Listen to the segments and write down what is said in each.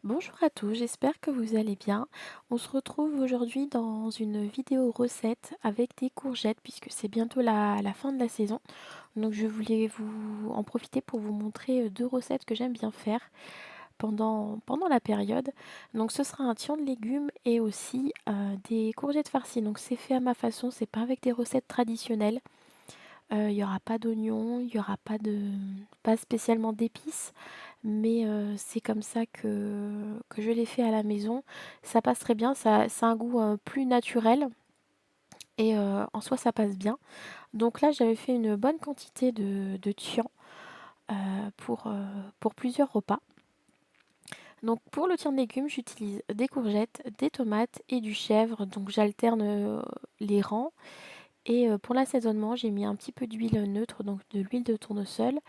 Bonjour à tous, j'espère que vous allez bien. On se retrouve aujourd'hui dans une vidéo recette avec des courgettes puisque c'est bientôt la fin de la saison. Donc je voulais vous en profiter pour vous montrer deux recettes que j'aime bien faire pendant la période. Donc ce sera un tian de légumes et aussi des courgettes farcies. Donc c'est fait à ma façon, c'est pas avec des recettes traditionnelles. Il y aura pas d'oignons, il y aura pas spécialement d'épices, mais c'est comme ça que je l'ai fait à la maison. Ça passe très bien, ça a un goût, plus naturel et en soi ça passe bien. Donc là, j'avais fait une bonne quantité de tian, heu, pour plusieurs repas. Donc pour le tian de légumes, j'utilise des courgettes, des tomates et du chèvre, donc j'alterne, les rangs. Et pour l'assaisonnement, j'ai mis un petit peu d'huile neutre, donc de l'huile de tournesol,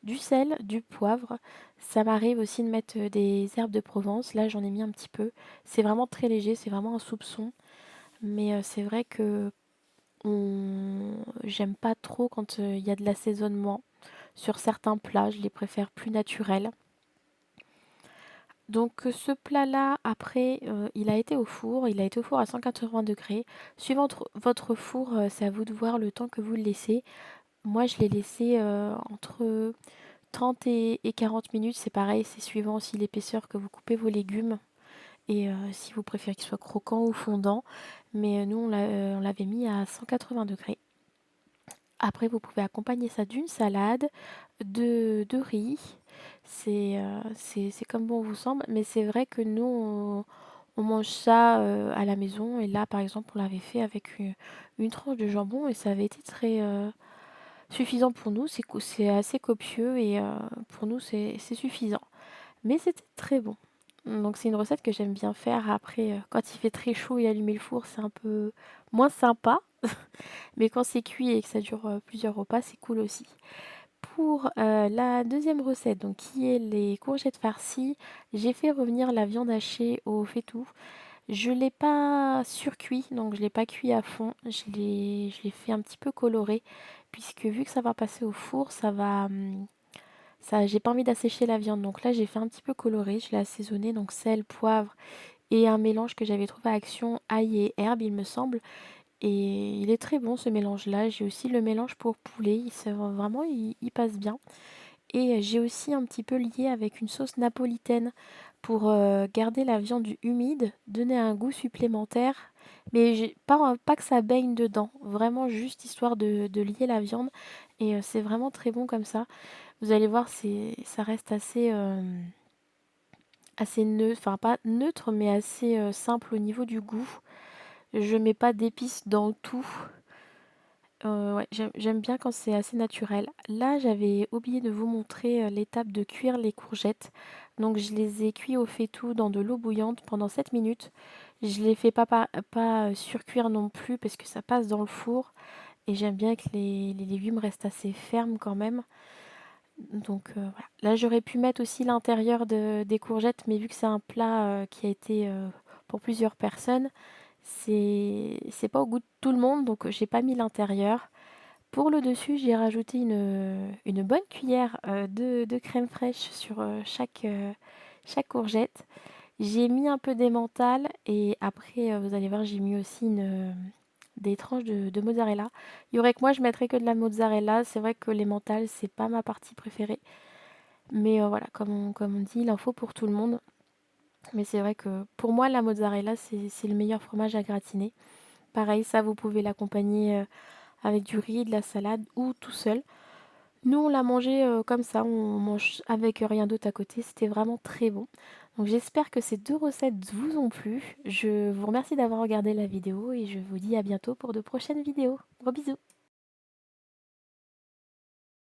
du sel, du poivre. Ça m'arrive aussi de mettre des herbes de Provence. Là, j'en ai mis un petit peu. C'est vraiment très léger, c'est vraiment un soupçon. Mais c'est vrai que j'aime pas trop quand il y a de l'assaisonnement. Sur certains plats, je les préfère plus naturels. Donc ce plat-là, après, il a été au four. Il a été au four à 180 degrés. Suivant votre four, c'est à vous de voir le temps que vous le laissez. Moi, je l'ai laissé, entre 30 et 40 minutes. C'est pareil, c'est suivant aussi l'épaisseur que vous coupez vos légumes et si vous préférez qu'ils soient croquants ou fondants. Mais nous, on l'avait mis à 180 degrés. Après, vous pouvez accompagner ça d'une salade, de riz. C'est comme bon vous semble, mais c'est vrai que nous, on mange ça, à la maison et là, par exemple, on l'avait fait avec une tranche de jambon et ça avait été très, suffisant pour nous, c'est assez copieux et pour nous, c'est suffisant. Mais c'était très bon. Donc c'est une recette que j'aime bien faire. Après, quand il fait très chaud et allumer le four, c'est un peu moins sympa. Mais quand c'est cuit et que ça dure, plusieurs repas, c'est cool aussi. Pour, la deuxième recette, donc qui est les courgettes farcies, j'ai fait revenir la viande hachée au faitout. Je l'ai pas surcuit, donc je l'ai pas cuit à fond. Je l'ai fait un petit peu coloré, puisque vu que ça va passer au four, j'ai pas envie d'assécher la viande. Donc là, j'ai fait un petit peu coloré. Je l'ai assaisonné, donc sel, poivre et un mélange que j'avais trouvé à Action, ail et herbe, il me semble. Et il est très bon ce mélange-là. J'ai aussi le mélange pour poulet. Vraiment, il passe bien. Et j'ai aussi un petit peu lié avec une sauce napolitaine pour garder la viande humide, donner un goût supplémentaire. Mais pas que ça baigne dedans, vraiment juste histoire de lier la viande. Et c'est vraiment très bon comme ça. Vous allez voir, ça reste assez neutre, enfin pas neutre, mais assez simple au niveau du goût. Je mets pas d'épices dans tout. Ouais, j'aime bien quand c'est assez naturel. Là, j'avais oublié de vous montrer, l'étape de cuire les courgettes. Donc je les ai cuits au faitout dans de l'eau bouillante pendant 7 minutes. Je les fais pas surcuire non plus parce que ça passe dans le four et j'aime bien que les légumes restent assez fermes quand même. Donc voilà. Là, j'aurais pu mettre aussi l'intérieur des courgettes, mais vu que c'est un plat, qui a été, pour plusieurs personnes, c'est pas au goût de tout le monde, donc j'ai pas mis l'intérieur. Pour le dessus, j'ai rajouté une bonne cuillère de crème fraîche sur chaque courgette. J'ai mis un peu d'emmental et après, vous allez voir, j'ai mis aussi des tranches de mozzarella. Il y aurait que moi, je mettrais que de la mozzarella. C'est vrai que l'emmental, c'est pas ma partie préférée. Mais voilà, comme on dit, il en faut pour tout le monde. Mais c'est vrai que pour moi, la mozzarella, c'est le meilleur fromage à gratiner. Pareil, ça, vous pouvez l'accompagner avec du riz, de la salade ou tout seul. Nous, on l'a mangé comme ça, on mange avec rien d'autre à côté. C'était vraiment très bon. Donc j'espère que ces deux recettes vous ont plu. Je vous remercie d'avoir regardé la vidéo et je vous dis à bientôt pour de prochaines vidéos. Gros bisous.